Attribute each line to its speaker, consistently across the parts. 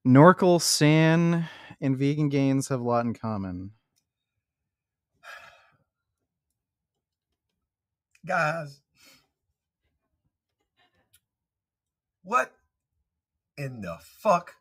Speaker 1: Norkel, San, and vegan gains have a lot in common.
Speaker 2: Guys, what in the fuck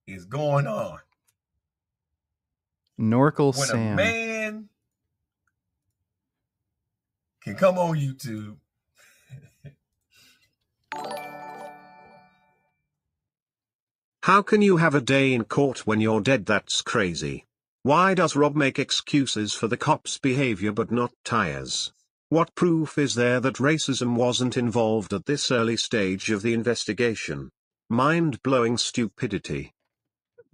Speaker 2: is going on?
Speaker 1: Norkel,
Speaker 2: When a
Speaker 1: San.
Speaker 2: man can come on YouTube
Speaker 3: How can you have a day in court when you're dead? That's crazy. Why does Rob make excuses for the cops' behavior but not Tyre's? What proof is there that racism wasn't involved at this early stage of the investigation? Mind-blowing stupidity.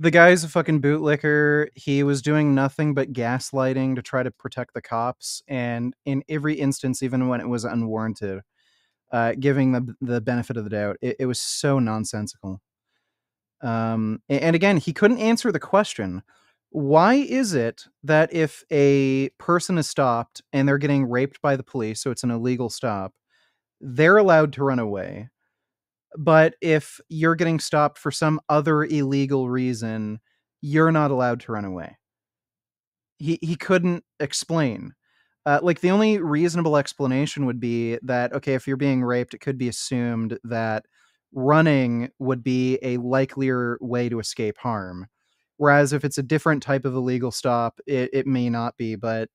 Speaker 1: The guy's a fucking bootlicker. He was doing nothing but gaslighting to try to protect the cops, and in every instance, even when it was unwarranted, giving the benefit of the doubt. It was so nonsensical. And again, he couldn't answer the question. Why is it that if a person is stopped and they're getting raped by the police, so it's an illegal stop, they're allowed to run away? But if you're getting stopped for some other illegal reason, you're not allowed to run away. He couldn't explain. Like the only reasonable explanation would be that, okay, if you're being raped, it could be assumed that running would be a likelier way to escape harm. Whereas if it's a different type of illegal stop, it may not be. But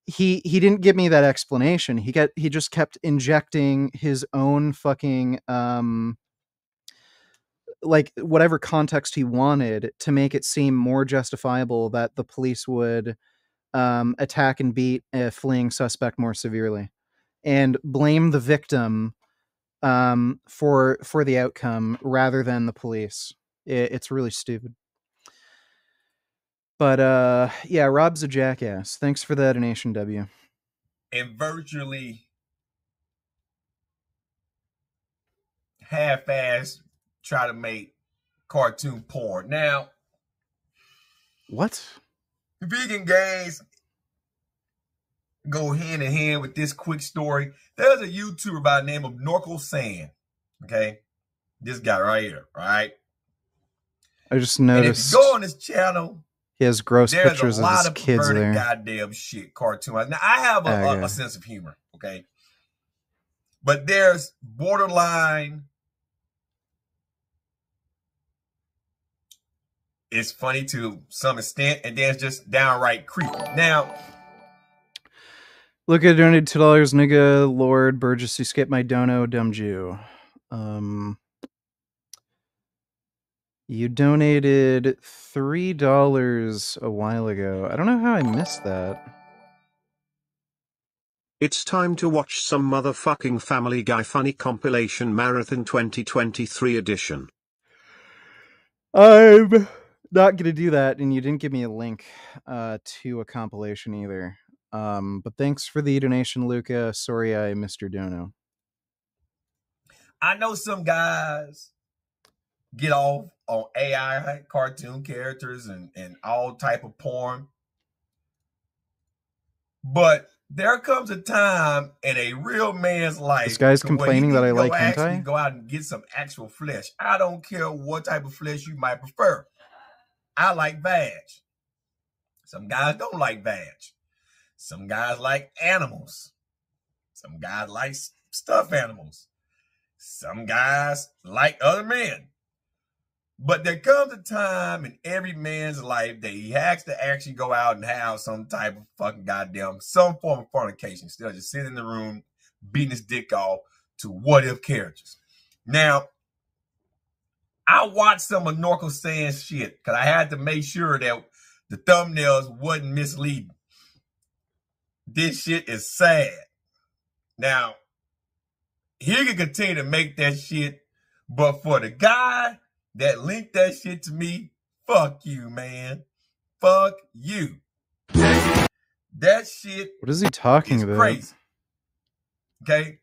Speaker 1: he didn't give me that explanation. He just kept injecting his own fucking like whatever context he wanted to make it seem more justifiable that the police would attack and beat a fleeing suspect more severely, and blame the victim for the outcome rather than the police. It's really stupid. But yeah, Rob's a jackass. Thanks for that donation, W.
Speaker 2: and virtually half-ass try to make cartoon porn. Now,
Speaker 1: What?
Speaker 2: vegan gains go hand in hand with this quick story. There's a YouTuber by the name of Norkel San. Okay, this guy right here, right?
Speaker 1: I just
Speaker 2: And if
Speaker 1: noticed
Speaker 2: you go on his channel,
Speaker 1: he has gross
Speaker 2: there's a
Speaker 1: pictures of
Speaker 2: lot
Speaker 1: his
Speaker 2: of
Speaker 1: kids
Speaker 2: perverted
Speaker 1: there.
Speaker 2: goddamn shit cartoon. Now, I have
Speaker 1: Okay.
Speaker 2: a sense of humor, okay? But there's borderline. It's funny to some extent, and then it's just downright creepy. Now,
Speaker 1: look, I donated $2, nigga, Lord Burgess, you skipped my dono, dumb Jew. You donated $3 a while ago. I don't know how I missed that.
Speaker 3: It's time to watch some motherfucking Family Guy Funny Compilation Marathon 2023 edition.
Speaker 1: I'm not gonna do that, and you didn't give me a link to a compilation either. But thanks for the donation, Luca. Sorry I missed your dono.
Speaker 2: I know some guys get off on AI cartoon characters and all type of porn. But there comes a time in a real man's life.
Speaker 1: This guy's complaining that I like hentai?
Speaker 2: Go out and get some actual flesh. I don't care what type of flesh you might prefer. I like vag. Some guys don't like vag. Some guys like animals. Some guys like stuffed animals. Some guys like other men. But there comes a time in every man's life that he has to actually go out and have some type of fucking goddamn, some form of fornication. Still just sitting in the room, beating his dick off to what if characters. Now, I watched some of Norkel saying shit because I had to make sure that the thumbnails wasn't misleading. This shit is sad. Now, he can continue to make that shit, but for the guy that linked that shit to me, fuck you, man. Fuck you. That shit
Speaker 1: What is he talking
Speaker 2: is
Speaker 1: about?
Speaker 2: crazy. Okay?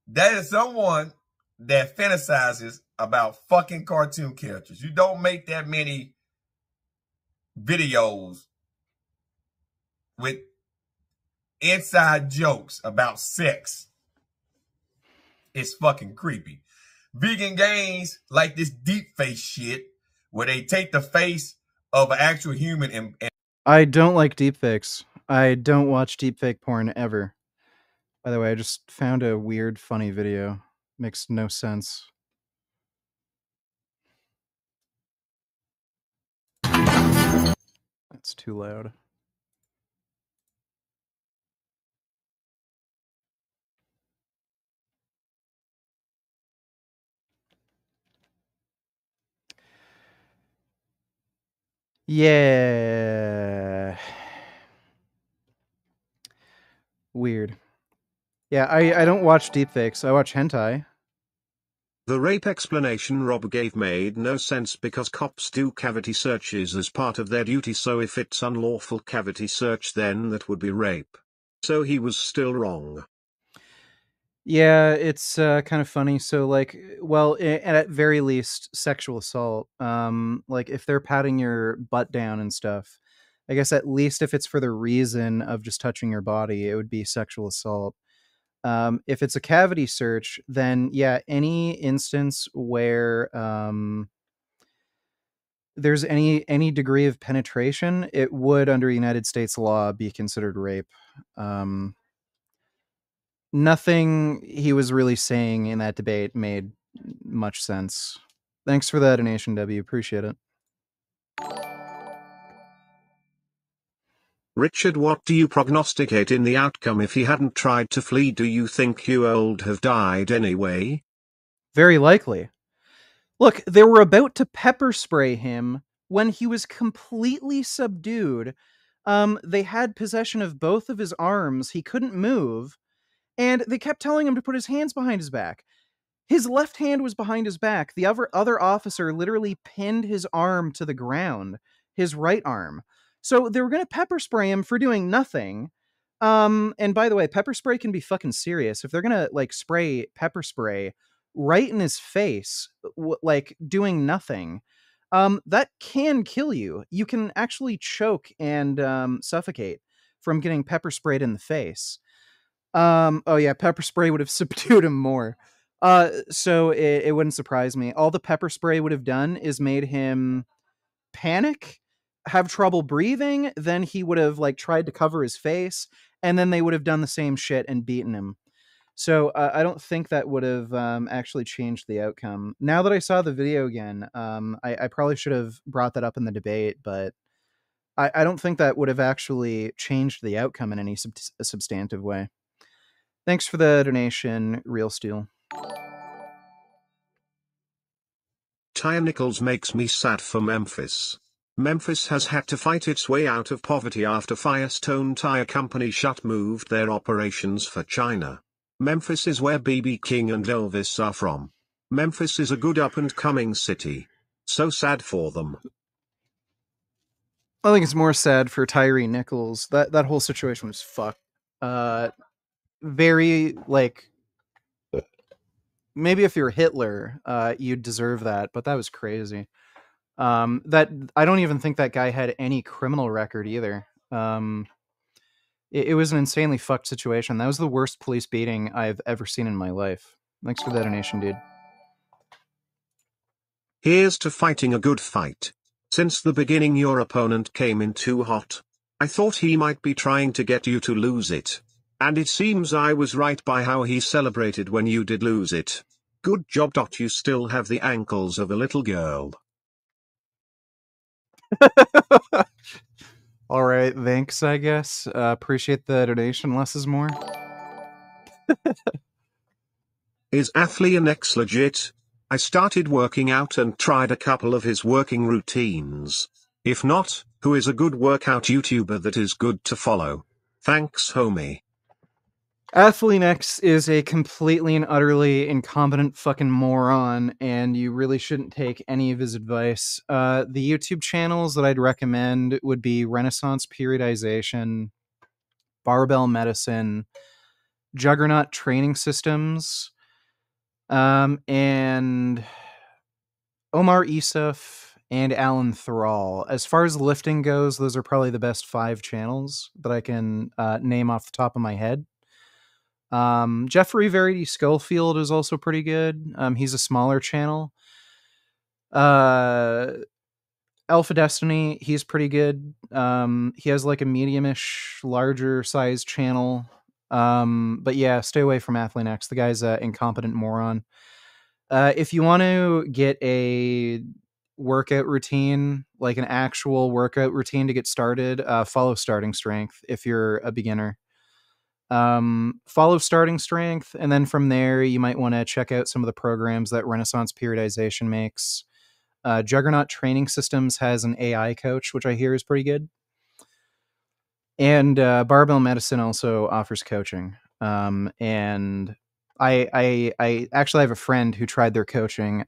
Speaker 2: That is someone that fantasizes about fucking cartoon characters. You don't make that many videos with inside jokes about sex. It's fucking creepy. Vegan gains like this deep face shit where they take the face of an actual human and
Speaker 1: I don't like deepfakes. I don't watch deepfake porn ever. By the way, I just found a weird, funny video. Makes no sense. That's too loud. Yeah. Weird. Yeah, I don't watch deepfakes. I watch hentai.
Speaker 3: The rape explanation Rob gave made no sense because cops do cavity searches as part of their duty, so if it's unlawful cavity search then that would be rape. So he was still wrong.
Speaker 1: Yeah, it's kind of funny. So, like, well, and at very least, sexual assault. Like if they're patting your butt down and stuff, I guess at least if it's for the reason of just touching your body, it would be sexual assault. If it's a cavity search, then yeah, any instance where there's any degree of penetration, it would under United States law be considered rape. Um, Nothing he was really saying in that debate made much sense. Thanks for that donation, W. Appreciate it.
Speaker 3: Richard, what do you prognosticate in the outcome if he hadn't tried to flee? Do you think you would have died anyway?
Speaker 1: Very likely. Look, they were about to pepper spray him when he was completely subdued. They had possession of both of his arms. He couldn't move. And they kept telling him to put his hands behind his back. His left hand was behind his back. The other officer literally pinned his arm to the ground, his right arm. So they were going to pepper spray him for doing nothing. And by the way, pepper spray can be fucking serious. If they're going to like spray pepper spray right in his face, like doing nothing, that can kill you. You can actually choke and suffocate from getting pepper sprayed in the face. Oh yeah, pepper spray would have subdued him more. So it wouldn't surprise me. All the pepper spray would have done is made him panic, have trouble breathing, then he would have like tried to cover his face, and then they would have done the same shit and beaten him. So I don't think that would have actually changed the outcome. Now that I saw the video again, I probably should have brought that up in the debate, but I don't think that would have actually changed the outcome in any substantive way. Thanks for the donation, Real Steel.
Speaker 3: Tyre Nichols makes me sad for Memphis. Memphis has had to fight its way out of poverty after Firestone Tire Company moved their operations for China. Memphis is where BB King and Elvis are from. Memphis is a good up-and-coming city. So sad for them.
Speaker 1: I think it's more sad for Tyree Nichols. That whole situation was fucked. Very like maybe if you're Hitler, you'd deserve that, but that was crazy. That I don't even think that guy had any criminal record either. It was an insanely fucked situation. That was the worst police beating I've ever seen in my life. Thanks for that donation, dude.
Speaker 3: Here's to fighting a good fight. Since the beginning your opponent came in too hot. I thought he might be trying to get you to lose it. And it seems I was right by how he celebrated when you did lose it. Good job. You still have the ankles of a little girl.
Speaker 1: All right, thanks, I guess. Appreciate the donation. Less is more.
Speaker 3: Is Athleonex legit? I started working out and tried a couple of his working routines. If not, who is a good workout YouTuber that is good to follow? Thanks, homie.
Speaker 1: Athleonex is a completely and utterly incompetent fucking moron, and you really shouldn't take any of his advice. The YouTube channels that I'd recommend would be Renaissance Periodization, Barbell Medicine, Juggernaut Training Systems, and Omar Isuf and Alan Thrall. As far as lifting goes, those are probably the best 5 channels that I can name off the top of my head. Jeffrey Verity Schofield is also pretty good. He's a smaller channel. Uh, Alpha Destiny, he's pretty good. He has like a medium-ish, larger size channel. But yeah, stay away from Athlean X. The guy's an incompetent moron. If you want to get a workout routine, like an actual workout routine to get started, follow Starting Strength if you're a beginner. Follow Starting Strength, and then from there, you might want to check out some of the programs that Renaissance Periodization makes. Juggernaut Training Systems has an AI coach, which I hear is pretty good. And Barbell Medicine also offers coaching. And I actually have a friend who tried their coaching.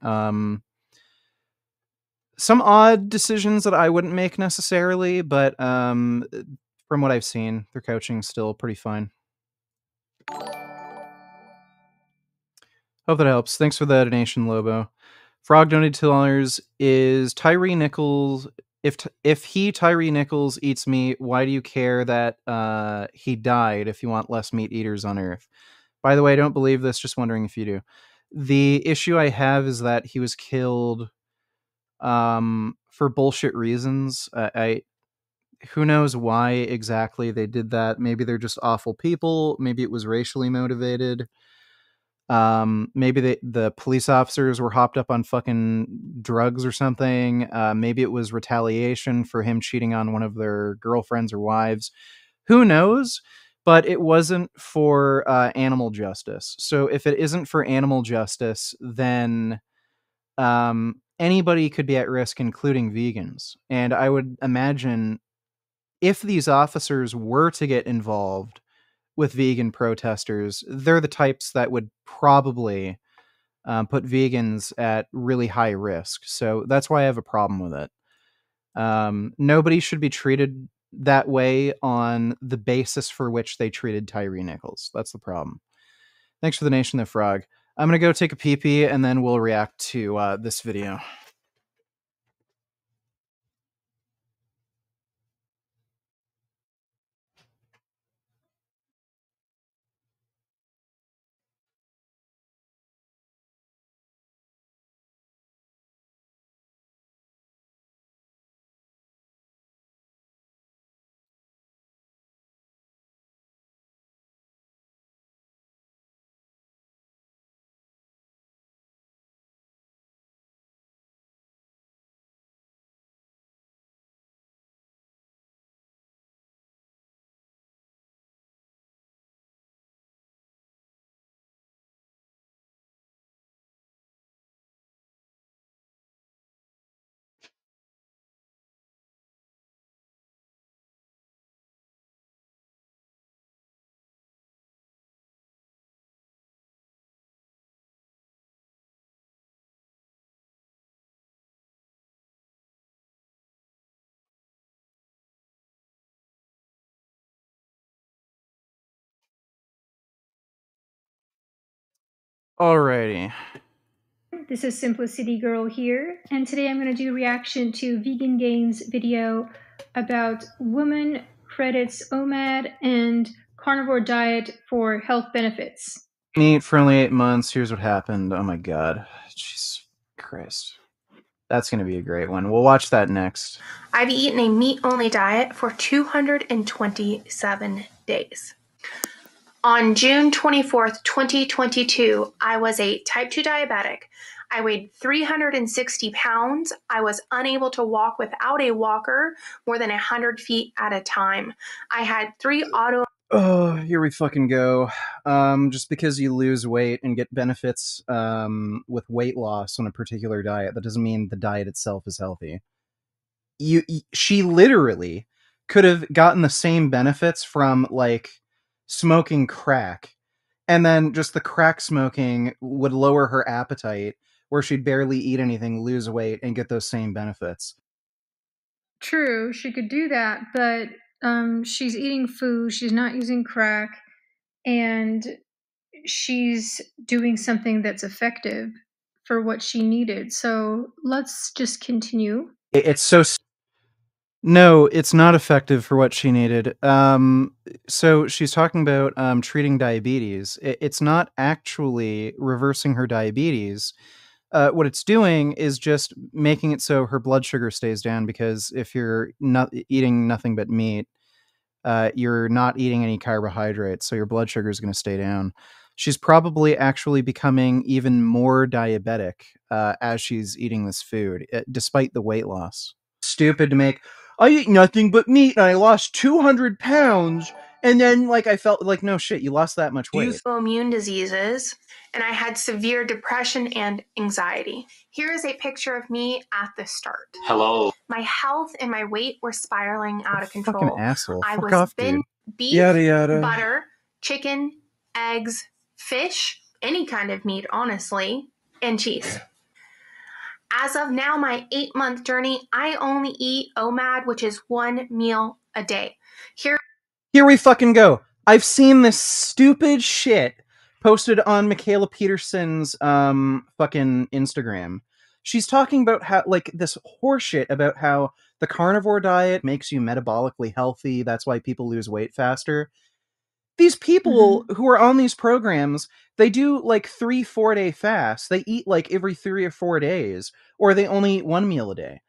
Speaker 1: Some odd decisions that I wouldn't make necessarily, but from what I've seen, their coaching's still pretty fine. Hope that helps. Thanks for the donation, Lobo. Frog donated $2. Is Tyree Nichols? If Tyree Nichols eats meat, why do you care that he died? If you want less meat eaters on Earth. By the way, I don't believe this. Just wondering if you do. The issue I have is that he was killed for bullshit reasons. I who knows why exactly they did that. Maybe they're just awful people. Maybe it was racially motivated. Maybe the police officers were hopped up on fucking drugs or something. Maybe it was retaliation for him cheating on one of their girlfriends or wives. Who knows? But it wasn't for animal justice. So if it isn't for animal justice, then anybody could be at risk, including vegans. And I would imagine if these officers were to get involved with vegan protesters, they're the types that would probably put vegans at really high risk. So that's why I have a problem with it. Nobody should be treated that way on the basis for which they treated Tyree Nichols. That's the problem. Thanks for the nation, the frog. I'm going to go take a pee-pee, and then we'll react to this video. Alrighty.
Speaker 4: This is Simplicity Girl here, and today I'm going to do a reaction to Vegan Gains video about woman credits OMAD and carnivore diet for health benefits.
Speaker 1: Meat for only 8 months. Here's what happened. Oh my god. Jesus Christ. That's going to be a great one. We'll watch that next.
Speaker 5: I've eaten a meat-only diet for 227 days. On June 24th, 2022, I was a type 2 diabetic. I weighed 360 pounds. I was unable to walk without a walker more than 100 feet at a time. I had 3 auto...
Speaker 1: Oh, here we fucking go. Just because you lose weight and get benefits with weight loss on a particular diet, that doesn't mean the diet itself is healthy. She literally could have gotten the same benefits from like smoking crack, and then just the crack smoking would lower her appetite, where she'd barely eat anything, lose weight, and get those same benefits.
Speaker 4: True, she could do that, but she's eating food, she's not using crack, and she's doing something that's effective for what she needed. So let's just continue.
Speaker 1: It's so No, it's not effective for what she needed. So she's talking about treating diabetes. It's not actually reversing her diabetes. What it's doing is just making it so her blood sugar stays down, because if you're not eating nothing but meat, you're not eating any carbohydrates, so your blood sugar is going to stay down. She's probably actually becoming even more diabetic as she's eating this food, despite the weight loss. Stupid to make. I eat nothing but meat and I lost 200 pounds. And then, like, I felt like, no shit, you lost that much weight.
Speaker 5: Autoimmune diseases, and I had severe depression and anxiety. Here is a picture of me at the start.
Speaker 6: Hello.
Speaker 5: My health and my weight were spiraling out of control.
Speaker 1: Fucking asshole.
Speaker 5: I
Speaker 1: Fuck
Speaker 5: was
Speaker 1: off, dude.
Speaker 5: beef,
Speaker 1: Yada yada.
Speaker 5: butter, chicken, eggs, fish, any kind of meat, honestly, and cheese. As of now, my 8-month journey, I only eat OMAD, which is 1 meal a day.
Speaker 1: Here we fucking go. I've seen this stupid shit posted on Michaela Peterson's fucking Instagram. She's talking about how, like, this horseshit about how the carnivore diet makes you metabolically healthy. That's why people lose weight faster. These people who are on these programs, they do like 3-4 day fasts. They eat like every 3 or 4 days, or they only eat 1 meal a day.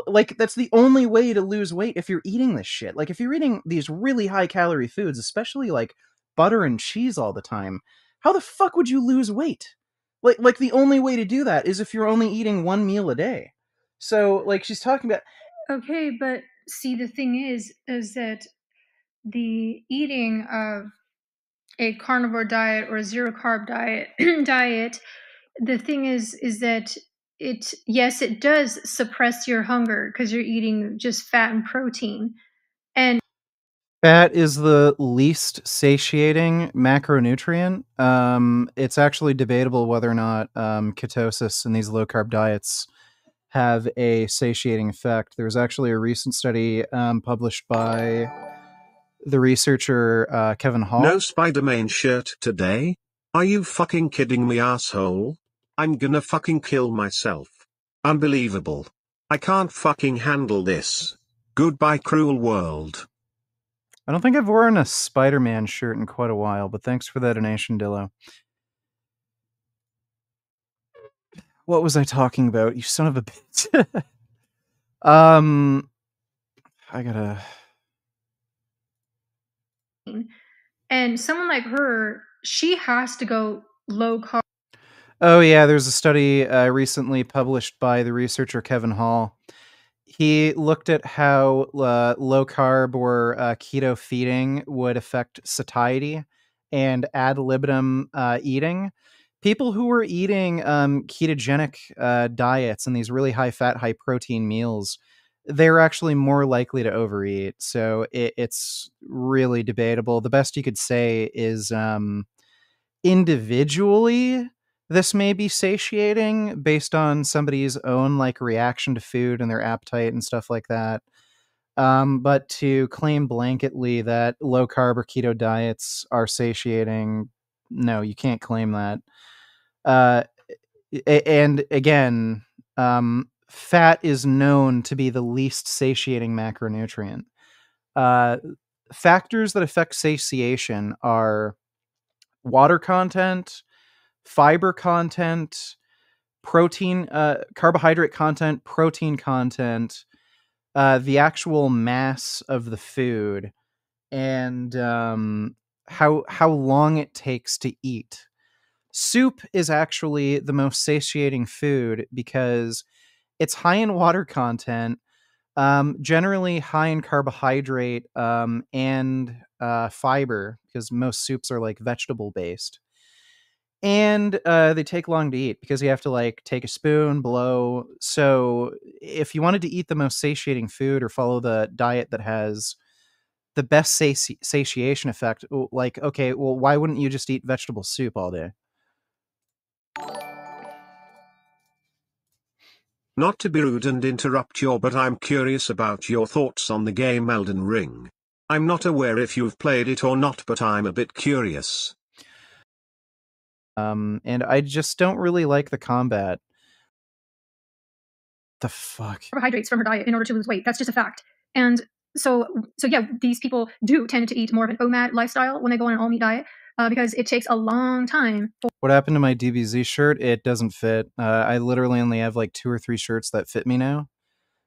Speaker 1: Like, that's the only way to lose weight if you're eating this shit. Like, if you're eating these really high calorie foods, especially like butter and cheese all the time, how the fuck would you lose weight? Like the only way to do that is if you're only eating 1 meal a day. So, like, she's talking about.
Speaker 4: Okay, but see, the thing is that the eating of a carnivore diet or a zero carb diet, the thing is that it does suppress your hunger because you're eating just fat and protein. And
Speaker 1: Fat is the least satiating macronutrient. It's actually debatable whether or not ketosis and these low carb diets have a satiating effect. There was actually a recent study published by the researcher Kevin Hall.
Speaker 3: No Spider-Man shirt today? Are you fucking kidding me, asshole? I'm gonna fucking kill myself. Unbelievable. I can't fucking handle this. Goodbye, cruel world.
Speaker 1: I don't think I've worn a Spider-Man shirt in quite a while, but thanks for that donation, Dillo. What was I talking about? You son of a bitch. I gotta.
Speaker 4: and someone like her, she has to go low carb.
Speaker 1: Oh yeah, there's a study recently published by the researcher Kevin Hall. He looked at how low carb or keto feeding would affect satiety and ad libitum eating. People who were eating ketogenic diets and these really high fat, high protein meals, they're actually more likely to overeat. So it's really debatable. The best you could say is individually, this may be satiating based on somebody's own like reaction to food and their appetite and stuff like that. But to claim blanketly that low carb or keto diets are satiating, no, you can't claim that. Uh, and again, fat is known to be the least satiating macronutrient. Factors that affect satiation are water content, fiber content, protein, carbohydrate content, protein content, the actual mass of the food, and how long it takes to eat. Soup is actually the most satiating food because it's high in water content, generally high in carbohydrate and fiber, because most soups are like vegetable based. And they take long to eat because you have to like take a spoon, blow. So if you wanted to eat the most satiating food or follow the diet that has the best satiation effect, like, okay, well, why wouldn't you just eat vegetable soup all day?
Speaker 3: Not to be rude and interrupt you, but I'm curious about your thoughts on the game Elden Ring. I'm not aware if you've played it or not, but I'm a bit curious.
Speaker 1: And I just don't really like the combat. The fuck?
Speaker 4: Carbohydrates from her diet in order to lose weight. That's just a fact. And so yeah, these people do tend to eat more of an OMAD lifestyle when they go on an all-meat diet because it takes a long time.
Speaker 1: What happened to my DBZ shirt? It doesn't fit. I literally only have like 2 or 3 shirts that fit me now.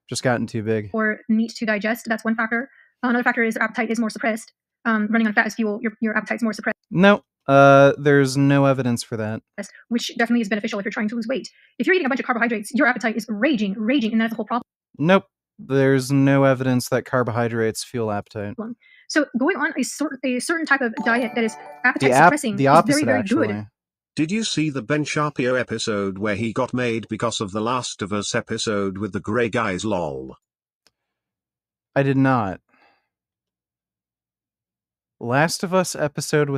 Speaker 1: Just gotten too big.
Speaker 4: For meat to digest, that's one factor. Another factor is appetite is more suppressed. Running on fat as fuel, your appetite's more suppressed.
Speaker 1: No, there's no evidence for that.
Speaker 4: Which definitely is beneficial if you're trying to lose weight. If you're eating a bunch of carbohydrates, your appetite is raging, and that's the whole problem.
Speaker 1: Nope. There's no evidence that carbohydrates fuel appetite.
Speaker 4: So going on a certain type of diet that is appetite suppressing
Speaker 1: the opposite,
Speaker 4: is very, very
Speaker 1: actually.
Speaker 4: good.
Speaker 3: Did you see the Ben Shapiro episode where he got made because of the Last of Us episode with the grey guys lol?
Speaker 1: I did not. Last of Us episode with